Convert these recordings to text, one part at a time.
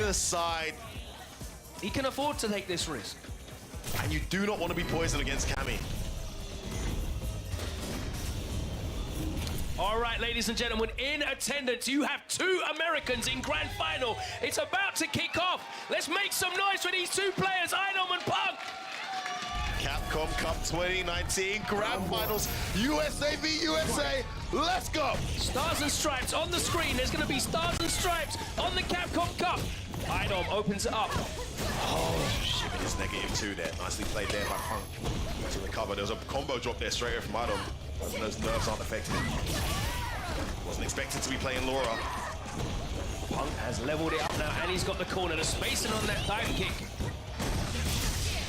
the side. He can afford to take this risk. And you do not want to be poisoned against Cammy. All right, ladies and gentlemen, in attendance, you have two Americans in Grand Final. It's about to kick off. Let's make some noise for these two players, Idom and Punk. Capcom Cup 2019 Grand Finals, USA v USA. Let's go. Stars and Stripes on the screen. There's going to be Stars and Stripes on the Capcom Cup. Idom opens it up. Oh, shit, it is -2 there. Nicely played there by Punk to recover. There was a combo drop there straight away from Idom. And those nerves aren't affected. Wasn't expected to be playing Laura. Punk has leveled it up now, and he's got the corner. The spacing on that dive kick.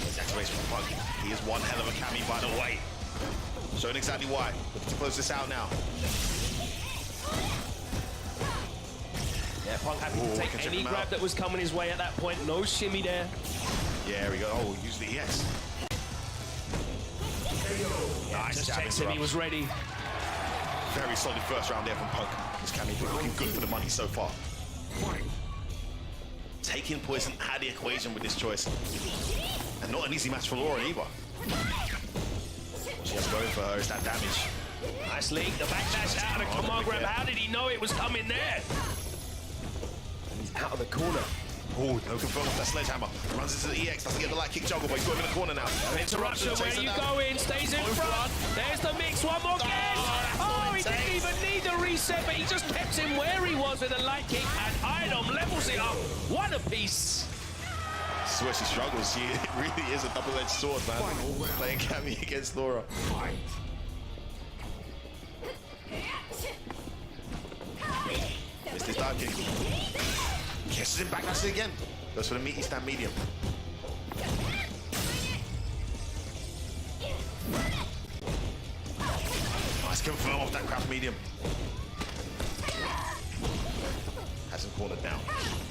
There's activation from Punk. He is one hell of a Cammy, by the way. Showing exactly why. Looking to close this out now. Yeah, Punk happy to take any grab that was coming his way at that point. No shimmy there. Yeah, there we go. Oh, use the EX. Nice. Just checks him, he was ready. Very solid first round there from Punk. This Cammy looking good for the money so far. Taking poison out of the equation with this choice. And not an easy match for Laura either. What she has going for her is that damage. Nice leak, the backdash out of the command grab. How did he know it was coming there? And he's out of the corner. Oh, no confirm off that sledgehammer. Runs into the EX, doesn't get the light kick juggle, but he's got him in the corner now. Interruption, where you going? Stays in front. There's the mix, one more again. Oh, he didn't even need the reset, but he just kept him where he was with a light kick, and Idom levels it up. One apiece. This is where she struggles. She really is a double-edged sword, man. Playing Cammy against Laura. Missed his dive kick. Kisses him back, that's it again. Goes for the meaty stand medium. Nice confirm off that craft medium. Has him cornered now.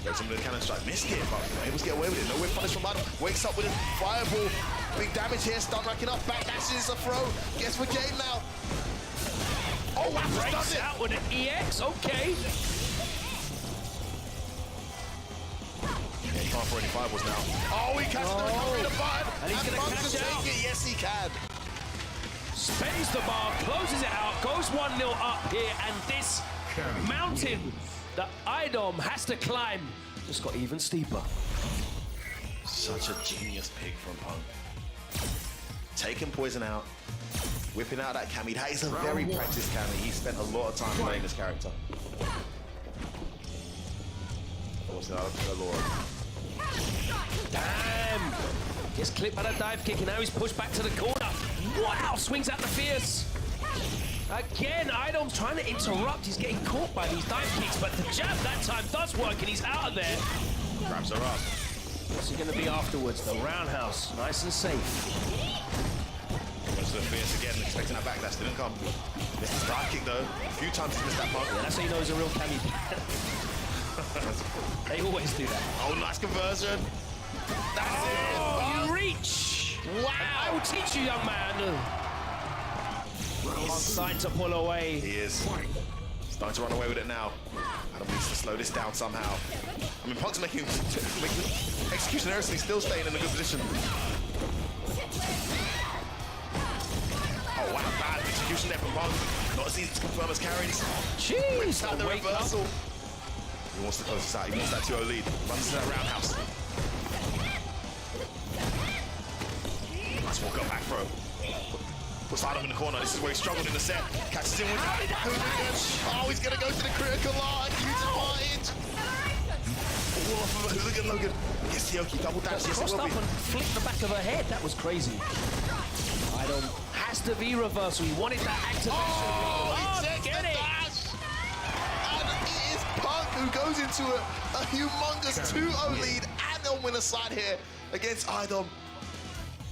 Goes into the cannon strike. Missed it, but able to get away with it. No way punish from Idom. Wakes up with a fireball. Big damage here. Stun racking up. Back dashes a throw. Gets for game now. Oh, wow. Breaks out with an EX. Okay. He can't throw any fireballs now. Oh, he catches the recovery to 5. And he's going to catch out. Take it. Yes, he can. Spends the bar, closes it out, goes 1-0 up here, and this mountain that Idom has to climb just got even steeper. Such a genius pick from Punk. Taking poison out, whipping out that Cammy. That is a very practiced Cammy. He spent a lot of time playing this character. Forcing out to Laura. Damn! Gets clipped by that dive kick, and now he's pushed back to the corner. Wow! Swings out the fierce. Again, Idom's trying to interrupt. He's getting caught by these dive kicks, but the jab that time does work, and he's out of there. Grabs her up. What's he going to be afterwards? The roundhouse, nice and safe. Goes to the fierce again, expecting that backlash. Didn't come. Missed his dive kick though. A few times he's missed that Punk. Yeah, that's how you know he's a real Cammy. They always do that. Oh, nice conversion. That's it. You reach. Wow. And I will teach you, young man. He's starting to pull away. He is. Starting to run away with it now. Idom needs to slow this down somehow. I mean, Punk's making execution errors and he's still staying in a good position. Oh, wow, bad execution there from Punk. Not as easy to confirm as carries. Jeez, out the reversal. He wants to close this out. He wants that 2-0 lead. Runs to that roundhouse. Nice walk up back throw. Puts Idom in the corner. This is where he struggled in the set. Catches him with Hooligan. Oh, he's going to go to the critical line. Huge advantage. All off of a Hooligan Logan. Yes, Yoki, double dash. Yes, crossed up and flicked the back of her head. That was crazy. Idom has to be reversal. He wanted that activation. Oh, he takes the dash. And it is Punk who goes into a humongous 2-0 lead and a winner side here against Idom.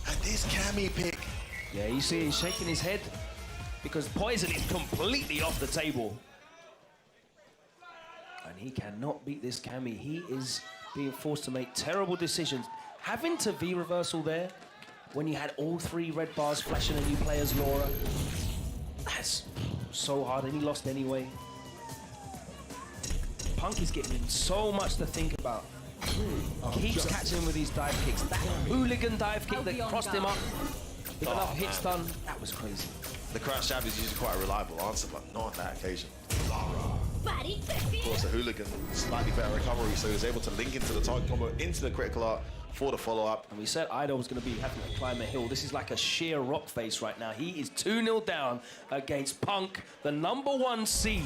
And this Cammy pick. Yeah, you see he's shaking his head because poison is completely off the table. And he cannot beat this Cammy. He is being forced to make terrible decisions. Having to V-reversal there when you had all 3 red bars flashing and you play as Laura, that's so hard, and he lost anyway. Punk is getting so much to think about. Keeps catching him with these dive kicks. That hooligan dive kick that crossed him up with enough hits done, that was crazy. The crouch jab is usually quite a reliable answer, but not on that occasion. Of course, a hooligan, slightly better recovery, so he was able to link into the target combo, into the critical art for the follow-up. And we said Idom was going to be having to climb a hill. This is like a sheer rock face right now. He is 2-0 down against Punk, the #1 seed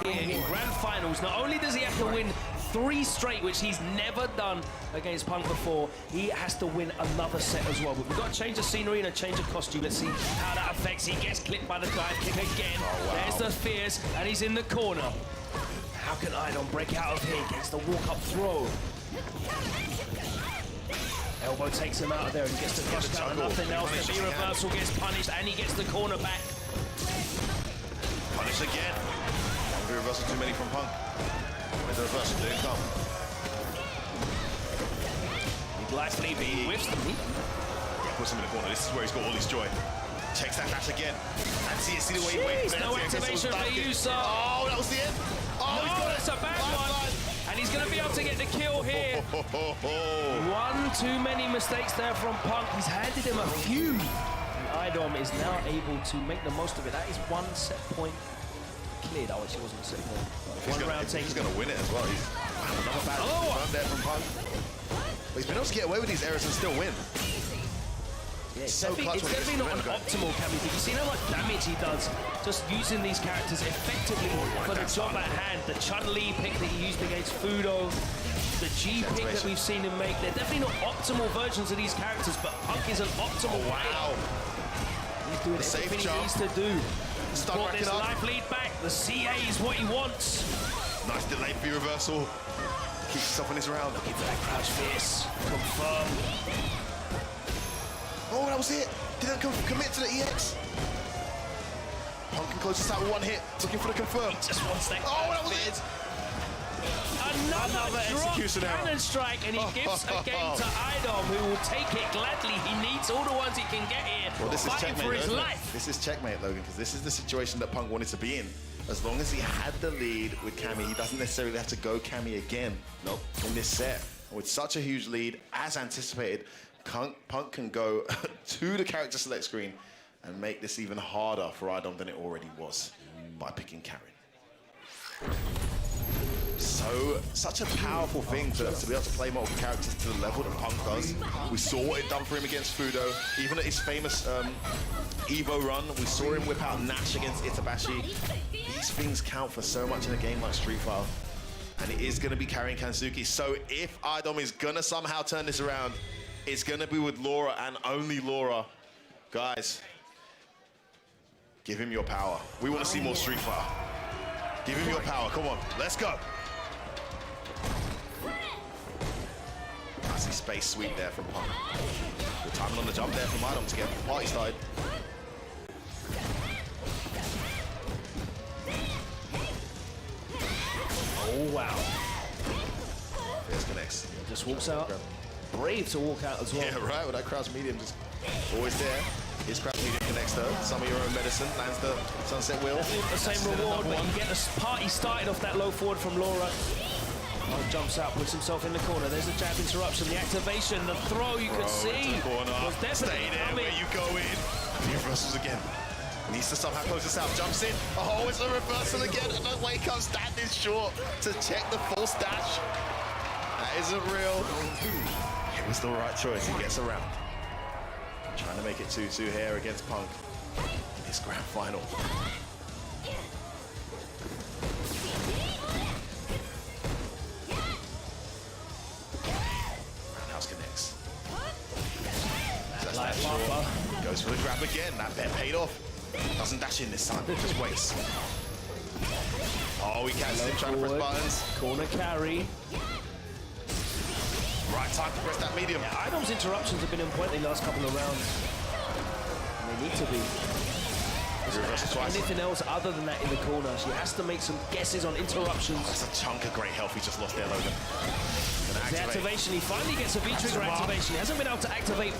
here in Grand Finals. Not only does he have to win 3 straight, which he's never done against Punk before, he has to win another set as well. But we've got to change the scenery and a change of costume. Let's see how that affects. He gets clipped by the dive kick again. Oh, wow. There's the fears, and he's in the corner. How can Idom break out of here? Gets the walk-up throw. Elbow takes him out of there and gets the cross counter. Nothing else. The V reversal gets punished, and he gets the corner back. Punish again. V reversal too many from Punk. With the reversal, didn't come. He lightly whiffs the knee. Yeah, puts him in the corner. This is where he's got all his joy. Checks that dash again. And see the way he waits. No activation for Yusa. Oh, that was the end. Oh, he's got it's a bad one. And he's going to be able to get the kill here. One too many mistakes there from Punk. He's handed him a few. And Idom is now able to make the most of it. That is 1 set point cleared. Oh, actually, it wasn't a set point. One round taken. He's going to win it as well. He's another bad run there from Punk. But he's been able to get away with these errors and still win. Yeah, it's So clutch definitely not an optimal Cammy. But you see how much damage he does just using these characters effectively for the job at hand. The Chun-Li pick that he used against Fudo, the G pick that we've seen him make. They're definitely not optimal versions of these characters, but Punk is an optimal Wow. He's doing everything he needs to do. Brought this life lead back. The CA is what he wants. Nice delayed V reversal. Keeps himself in his round. Looking for that crouch fierce. Confirm. Oh, that was it. Didn't commit to the EX. Punk can close this out with 1 hit. Looking for the confirm. Just wants that. Oh, that was it. Another execution error. cannon strike, and he gives a game to Idom, who will take it gladly. He needs all the ones he can get here. Well, this is fighting checkmate, for his isn't it? life. This is checkmate, Logan, because this is the situation that Punk wanted to be in. As long as he had the lead with Cammy, he doesn't necessarily have to go Cammy again. Nope. In this set. And with such a huge lead, as anticipated, Punk can go to the character select screen and make this even harder for Idom than it already was by picking Karen. So, such a powerful thing to be able to play multiple characters to the level that Punk does. We saw what it done for him against Fudo. Even at his famous Evo run, we saw him whip out Nash against Itabashi. These things count for so much in a game like Street Fighter. And it is going to be carrying Kansuki. So if Idom is going to somehow turn this around, it's going to be with Laura and only Laura. Guys, give him your power. We want to see more Street Fighter. Give him your power. Come on, let's go. I see space sweep there from Punk. Good timing on the jump there from Idom to get the party started. Oh, wow. There's connects. Just walks out. Brave to walk out as well. Yeah, right, with that crouch medium just always there. His crouch medium connects though. Some of your own medicine, lands the sunset wheel. The same reward, but you get the party started off that low forward from Laura. Oh, jumps out, puts himself in the corner. There's the jab interruption, the activation, the throw you could see. Was definitely Stay there coming. where you go in. The reversals again. Needs to somehow close this out. Jumps in. Oh, it's a reversal again. And the way comes standing short to check the false dash. That isn't real. It was the right choice. He gets around. Trying to make it 2-2 here against Punk in his grand final. Roundhouse connects. That's that short. Goes for the grab again. That bet paid off. Doesn't dash in this time. Just waits. Oh, he catches him trying to press buttons. Corner carry. Right time to press that medium. Yeah, Idom's interruptions have been in point the last couple of rounds. And they need to be. Anything else other than that in the corner. She has to make some guesses on interruptions. That's a chunk of great health he just lost there, Logan. The activation, he finally gets a V-trigger activation. He hasn't been able to activate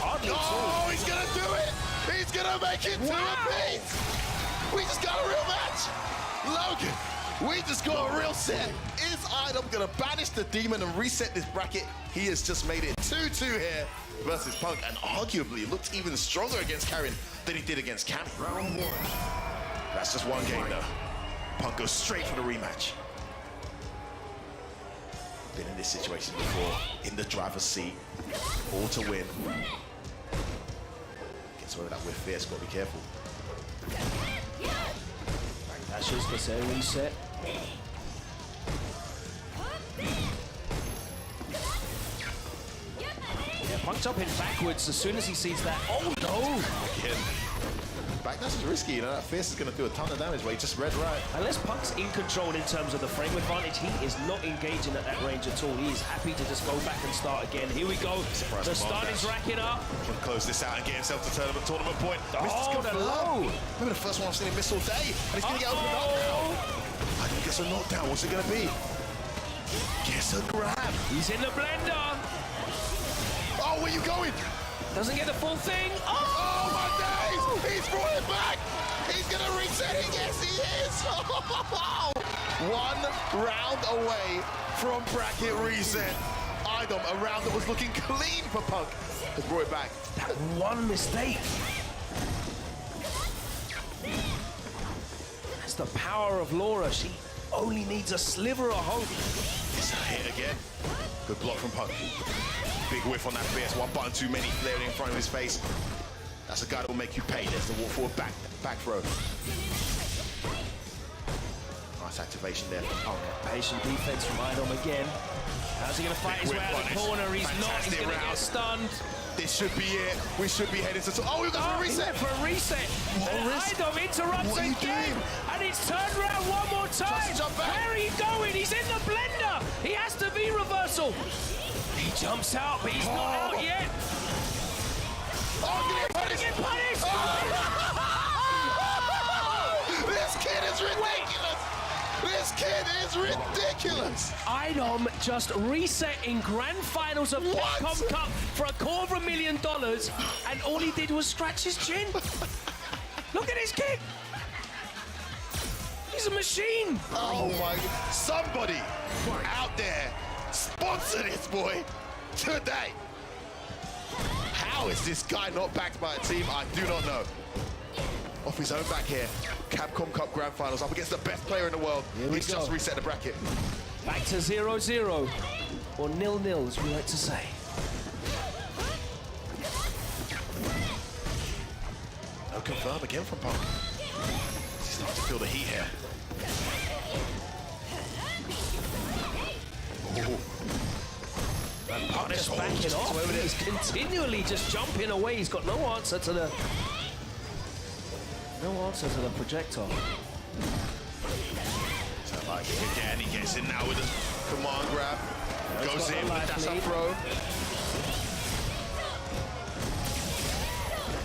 hardly at all. Oh, he's gonna do it! He's gonna make it 2 apiece! We just got a real match! Logan, We just got a real set. Is Idom gonna banish the demon and reset this bracket? He has just made it 2-2 here versus Punk, and arguably looked even stronger against Karen than he did against Cammy. Round 1. That's just one game though. Punk goes straight for the rematch. Been in this situation before, in the driver's seat, all to win. Gets away with that with fierce, gotta be careful. Dashes, gets a reset. Yeah, Punk jumping backwards as soon as he sees that. Oh no! Again. Backdash is risky, you know, that fierce is gonna do a ton of damage, but he just read right. Unless Punk's in control in terms of the frame advantage, he is not engaging at that range at all. He is happy to just go back and start again. Here we go. Surprise The stun is racking up. Can close this out and get himself to tournament point. Oh, the low. Remember the first one I've seen him miss all day, and he's gonna get opened up now. I think gets a knockdown. What's it gonna be? Gets a grab. He's in the blender. Oh, where you going? Doesn't get the full thing. Oh my days! He's brought it back! He's gonna reset it, yes he is! One round away from bracket reset. Idom, a round that was looking clean for Punk, has brought it back. That one mistake. That's the power of Laura. She only needs a sliver of hope. It's a hit again. Good block from Punk. Big whiff on that fierce. One button too many flared in front of his face. That's a guy that will make you pay. There's the walk forward back throw. Nice activation there from Punk. Patient defense from Idom again. How's he going to fight his way out of the corner? He's not. He's going to get stunned. This should be it. We should be heading to... Oh, we've got for a reset. For a reset. And Idom interrupts again. And it's turned around one more time. Where are you going? He's in the blender. He has to be reversal. He jumps out, but he's not out yet. Oh, get punished! This kid is ridiculous! This kid is ridiculous! Idom just reset in grand finals of Capcom Cup for $250,000, and all he did was scratch his chin. Look at this kid! He's a machine! Oh my God. Somebody out there sponsor this boy today! How is this guy not backed by a team? I do not know. Off his own back here. Capcom Cup Grand Finals up against the best player in the world. He's just reset the bracket. Back to 0-0. Or 0-0, as we like to say. No confirm again from Punk. He's starting to feel the heat here. Ooh. And Punk just backing off. He's continually just jumping away. He's got no answer to the projectile. So like again, he gets in now with a command grab. Goes in with dash up throw.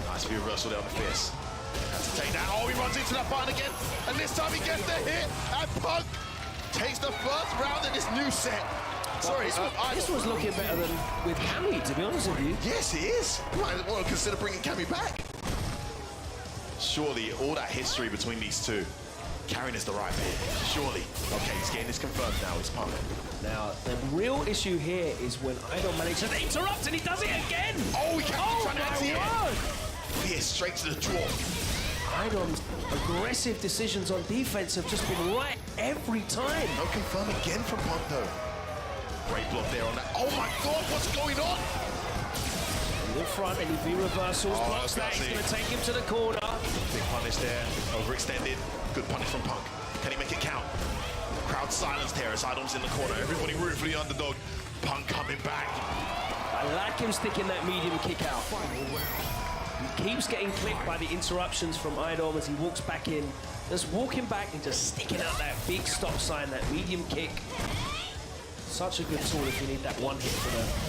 Nice reversal there on the fierce. Has to take that. Oh, he runs into that button again. And this time he gets the hit. And Punk takes the first round in this new set. Sorry, this was looking better than with Cammy, to be honest with you. Yes, it is. You might want to consider bringing Cammy back. Surely, all that history between these two, Karen is the right pick. Surely. Okay, he's getting this confirmed now. He's Punk. Now, the real issue here is when Idom manages to interrupt and he does it again. Oh, he can't my word! Fierce straight to the draw. Idom's aggressive decisions on defense have just been right every time. No confirm again from Punk, though. Great block there on that. Oh my God, what's going on? In front, and he reversals, blocks that. He's going to take him to the corner. Big punish there, overextended. Good punish from Punk. Can he make it count? Crowd silenced here as Idom's in the corner. Everybody rooting for the underdog. Punk coming back. I like him sticking that medium kick out. He keeps getting clipped by the interruptions from Idom as he walks back in. Just walking back and just sticking out that big stop sign, that medium kick. Such a good tool if you need that one hit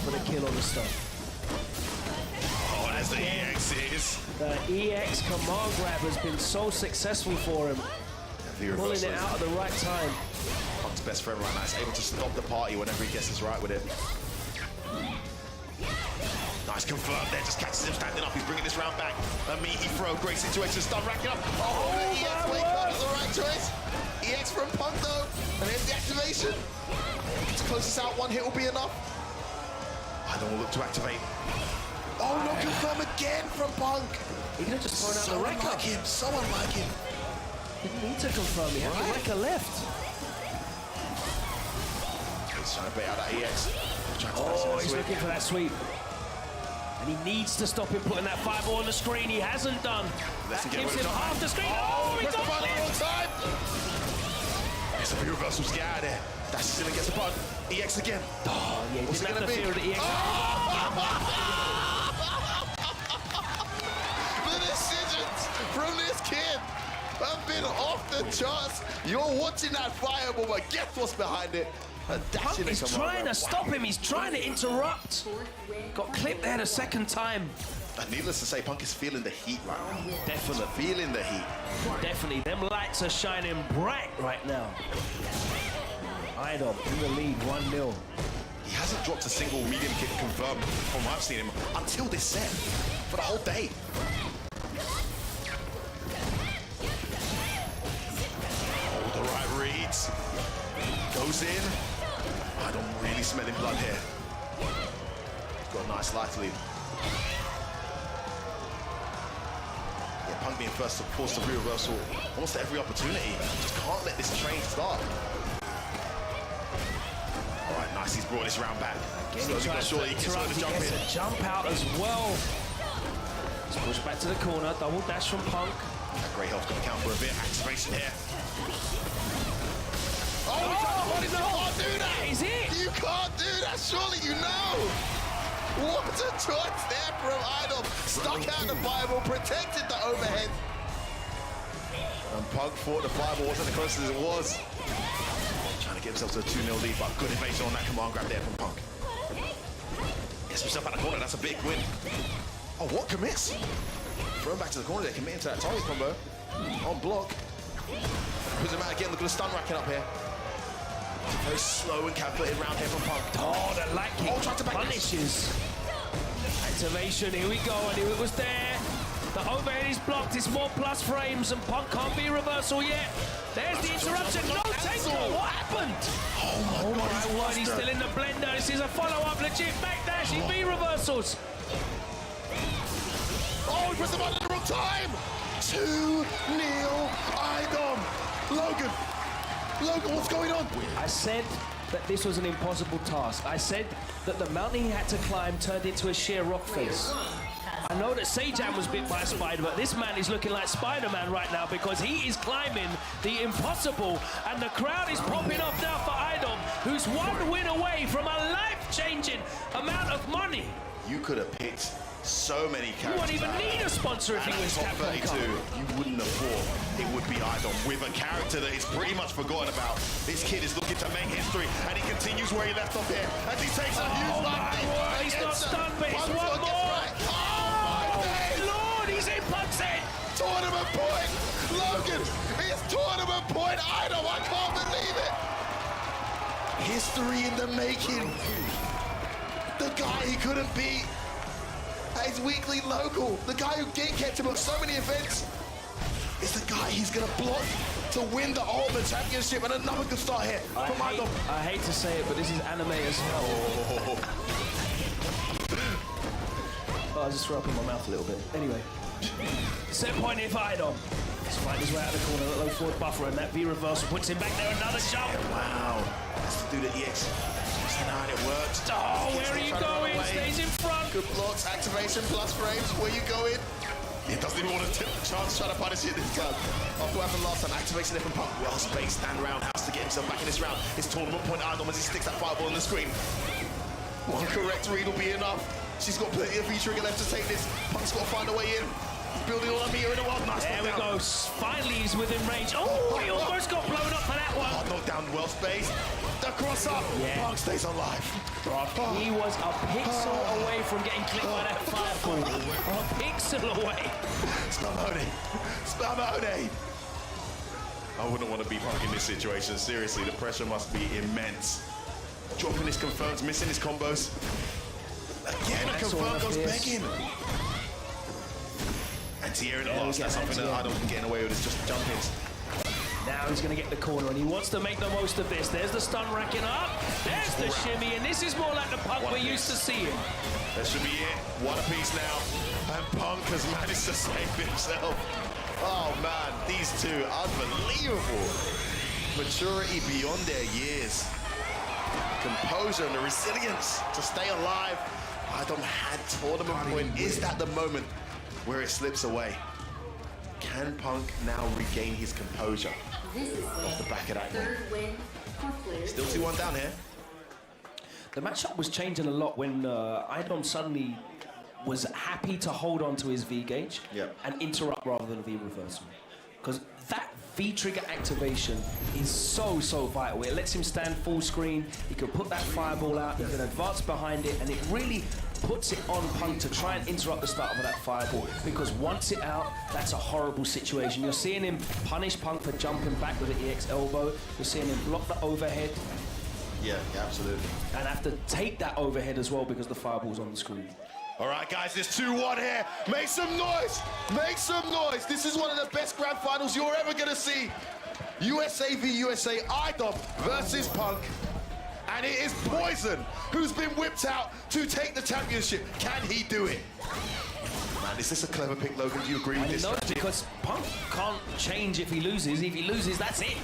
for the kill on the stuff. Oh, as the EX is. The EX command grab has been so successful for him. Pulling it out at the right time. Punk's best friend right now is able to stop the party whenever he guesses right with it. Nice confirmed there, just catches him standing up. He's bringing this round back. A meaty throw, great situation, stun racking up. Oh, the EX wake up is the right choice. EX from Punk though, and there's the activation. To close this out, one hit will be enough. Idom will look to activate. Oh no, confirm again from Punk. He could have just thrown out the wrecker. Unlike him, so unlike him. Didn't need to confirm, he had the wrecker left. He's trying to bait out that EX. Oh, he's looking for that sweep. And he needs to stop him putting that fireball on the screen. He hasn't done. That gives him half the screen. Oh, he press the got button it. all the time. SFV reversals, get out of there. That's still gets the button. EX again. Oh, yeah, he What's didn't it have gonna the be? fear of the EX. The decisions from this kid have been off the charts. You're watching that fireball, but guess what's behind it? Punk is trying to stop him. He's trying to interrupt. Got clipped there the second time. And needless to say, Punk is feeling the heat right now. Definitely. Feeling the heat. Definitely. Them lights are shining bright right now. Idom in the lead, 1-0. He hasn't dropped a single medium kick confirmed from what I've seen him until this set. For the whole day. Oh, the right reads. Goes in. Idom really smelling blood here. Got a nice light lead. Yeah, Punk being first to force the reversal almost at every opportunity. Just can't let this train start. All right, nice. He's brought this round back. Slowly but surely, he gets the jump in. A jump out as well. He's pushed back to the corner. Double dash from Punk. That great health going to count for a bit. Activation here. Oh, no! You can't do that! Is it? You can't do that, surely you know! What a choice there from Idom. Stuck out the fireball, protected the overhead. And Punk thought the fireball wasn't as close as it was. Trying to get himself to a 2-0 lead, but good evasion on that command grab there from Punk. Gets himself out of the corner, that's a big win. Oh, what commits? Thrown back to the corner there, committing to that target combo. On block. Puts him out again, look at the stun racking up here. It's a very slow and calculated round here from Punk. Oh, the light kick tried to back punishes. Activation, here we go. I knew it was there. The overhead is blocked. It's more plus frames, and Punk can't be reversal yet. There's the interruption. No takeover. What happened? Oh my word, he's still in the blender. This is a follow-up, legit backdash. He be reversals. Oh, he pressed the button at the wrong time. 2-0 Idom. Logan, what's going on? I said that this was an impossible task. I said that the mountain he had to climb turned into a sheer rock face. I know that Sejan was bit by a spider, but this man is looking like Spider-Man right now because he is climbing the impossible, and the crowd is popping off now for Idom, who's one win away from a life-changing amount of money. You could have picked so many characters. You wouldn't even need a sponsor if he was top Capcom. 32. You wouldn't have thought it would be Idom with a character that is pretty much forgotten about. This kid is looking to make history, and he continues where he left off here as he takes a huge my word, he's not stunned, but it's one more. Lord, he's in Punk's head. Tournament point! Logan, it's tournament point! Idom, I can't believe it! History in the making. The guy he couldn't beat. His weekly local, the guy who kept him on so many events, is the guy he's gonna block to win the Ultimate Championship, and another good start here from Idom. I hate to say it, but this is anime as hell. Oh, I just threw up in my mouth a little bit. Anyway, set point here for Idom. He's fighting his way out of the corner, that low forward buffer, and that V reversal puts him back there. Another jump. Wow, has to do the EX. And it works. Oh, where are you going? Stays in front. Good blocks, activation, plus frames. Where you going? He doesn't even want to tip chance trying to punish it this time. After what happened last time, activation there from Punk. Well spaced, stand roundhouse to get himself back in this round. It's tournament point Idom as he sticks that fireball on the screen. One correct read will be enough. She's got plenty of V-trigger left to take this. Punk's got to find a way in. Building on a meter in the world. Nice there we go. Finally, he's within range. Oh, he almost got blown up for that one. Hard knockdown, well spaced. The cross up. Yeah. Punk stays alive. He was a pixel away from getting clipped by that fireball. A pixel away. Spamone. I wouldn't want to be Punk in this situation. Seriously, the pressure must be immense. Dropping his confirms, missing his combos. Again, a confirm goes begging. And Tierra in the last, that's something that Idom can get away with, is just jump hits. Now he's going to get the corner, and he wants to make the most of this. There's the stun racking up. There's the shimmy, and this is more like the Punk we're used to seeing. That should be it. One apiece now. And Punk has managed to save himself. Oh, man. These two, unbelievable. Maturity beyond their years. Composure and the resilience to stay alive. Idom had tournament point. Is that the moment where it slips away? Can Punk now regain his composure off the back of that win? Still 2-1 down here. The matchup was changing a lot when Idom suddenly was happy to hold on to his V gauge and interrupt rather than V reversal. Because that V trigger activation is so vital. It lets him stand full screen, he can put that fireball out, he can advance behind it, and it really puts it on Punk to try and interrupt the start of that fireball, because once it out, that's a horrible situation. You're seeing him punish Punk for jumping back with an EX elbow, you're seeing him block the overhead. Yeah, absolutely. And have to take that overhead as well because the fireball's on the screen. All right, guys, there's 2-1 here. Make some noise. Make some noise. This is one of the best grand finals you're ever going to see. USA v USA, Idom versus Punk. And it is Poison who's been whipped out to take the championship. Can he do it? Man, is this a clever pick, Logan? Do you agree with this? No, because Punk can't change if he loses. If he loses, that's it.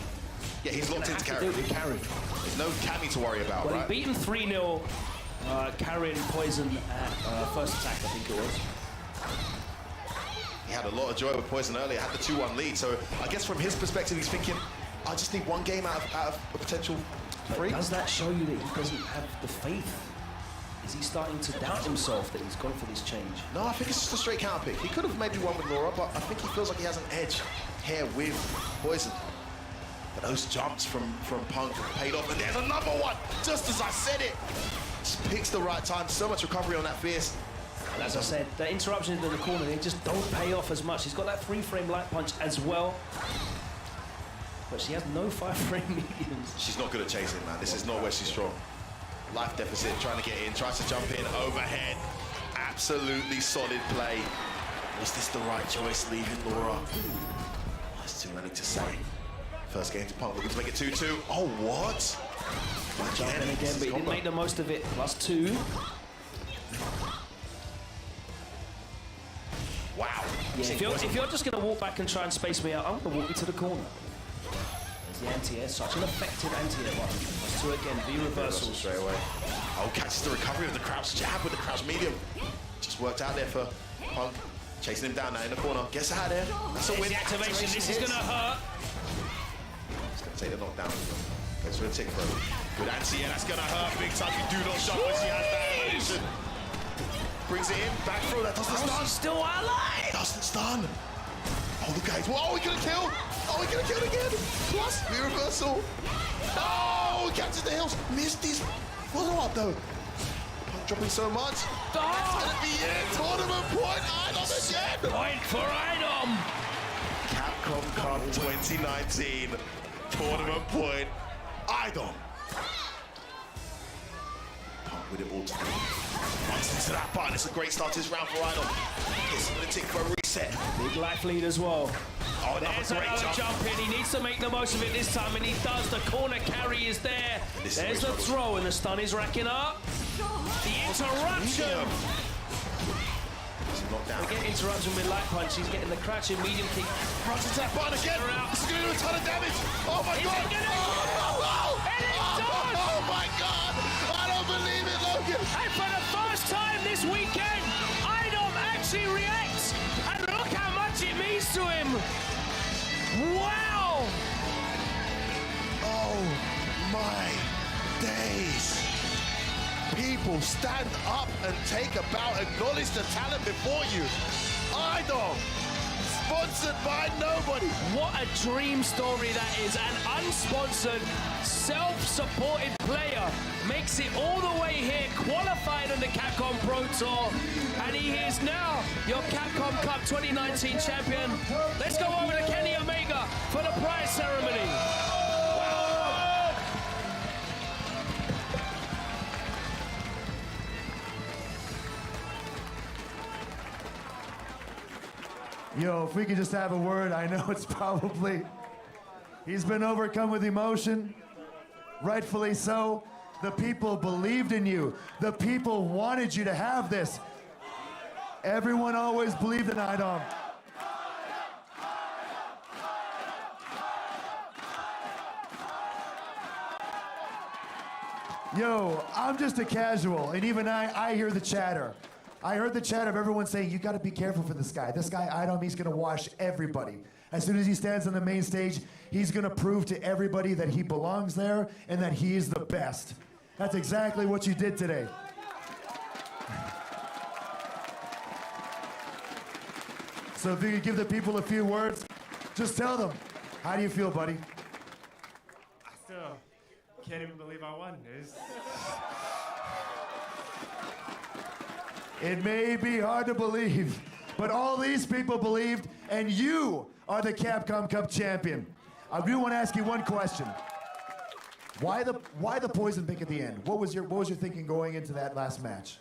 Yeah, he's locked into carry. There's no Cammy to worry about, well, right? He beat him 3-0, carrying Poison at first attack, I think it was. He had a lot of joy with Poison earlier, had the 2-1 lead, so I guess from his perspective, he's thinking, I just need one game out of a potential 3. Does that show you that he doesn't have the faith? Is he starting to doubt himself that he's gone for this change? No, I think it's just a straight counter pick. He could have maybe won with Laura, but I think he feels like he has an edge here with Poison. But those jumps from Punk have paid off, and there's another one, just as I said it. Just picks the right time, so much recovery on that fierce. And as I said, the interruptions in the corner, they just don't pay off as much. He's got that 3-frame light punch as well. But she has no 5-frame mediums. She's not good at chasing, man. This is not where she's strong. Life deficit, trying to get in, tries to jump in, overhead. Absolutely solid play. Was this the right choice, leaving Laura? That's too many to say. First game to Punk, looking to make it 2-2. Oh, what? Jumping again, but he didn't make the most of it. +2. Wow. Yeah, if you're just going to walk back and try and space me out, I'm going to walk you to the corner. The anti-air, such an effective anti-air button. +2 again, V reversal. Straight away. Oh, catches the recovery of the crouch jab with the crouch medium. Just worked out there for Punk. Chasing him down now in the corner. Gets out there. That's a win. The activation. This is going to hurt. He's going to take the knockdown. Goes for a tick throw. Good anti-air. That's going to hurt big time. You do not shot when she has that elevation. Brings it in. Back throw. That doesn't stun. Still alive. Doesn't stun. Oh, the guys. Whoa, he could have killed. Oh, he could have killed again. Plus, the reversal. Oh, he catches the heels. Missed his follow-up, though. Punk dropping so much. Oh. That's going to be it. Tournament point. Idom again. Point for Idom. Capcom Cup 2019. Tournament point. Idom. Punk with it all together. Runs into that button. It's a great start to this round for Idom. It's going to tick for a reset. Big life lead as well. Oh, there's another jump in. He needs to make the most of it this time, and he does. The corner carry is there. There's the throw, and the stun is racking up. The interruption. Again, interruption with light punch. He's getting the crouching medium kick. Runs into that button again. This is going to do a ton of damage. Oh my god. Oh my god. I don't believe it, Logan. And for the first time this weekend, Idom actually reacts. And look how much it means to him. Wow. Oh my days. People stand up and take a bow, acknowledge the talent before you. Idom, sponsored by nobody. What a dream story that is. An unsponsored, self-supported player makes it all the way here, qualified in the Capcom Pro Tour, and he is now your Capcom Cup 2019 champion. Let's go over to Kenny Omega for the prize ceremony. Yo, if we could just have a word, I know it's probably He's been overcome with emotion, rightfully so. The people believed in you. The people wanted you to have this. Everyone always believed in Idom. Yo, I'm just a casual, and even I hear the chatter. I heard the chatter of everyone saying, you gotta be careful for this guy. This guy, Idom, he's gonna wash everybody. As soon as he stands on the main stage, he's gonna prove to everybody that he belongs there and that he is the best. That's exactly what you did today. So if you could give the people a few words, just tell them. How do you feel, buddy? I still can't even believe I won. It may be hard to believe, but all these people believed, and you are the Capcom Cup champion. I do want to ask you one question. Why the poison pick at the end? What was your thinking going into that last match?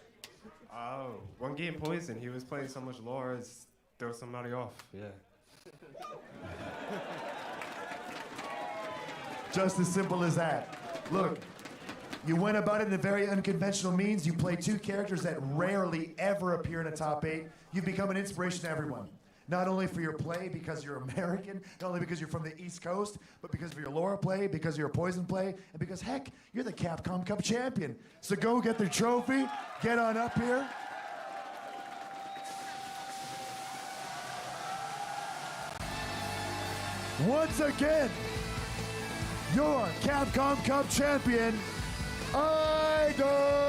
Oh, one game poison. He was playing so much lore, throw somebody off. Yeah. Just as simple as that. Look, you went about it in a very unconventional means. You play two characters that rarely ever appear in a top 8. You've become an inspiration to everyone. Not only for your play because you're American, not only because you're from the East Coast, but because of your Laura play, because of your Poison play, and because, heck, you're the Capcom Cup champion. So go get the trophy, get on up here. Once again, your Capcom Cup champion, Idom!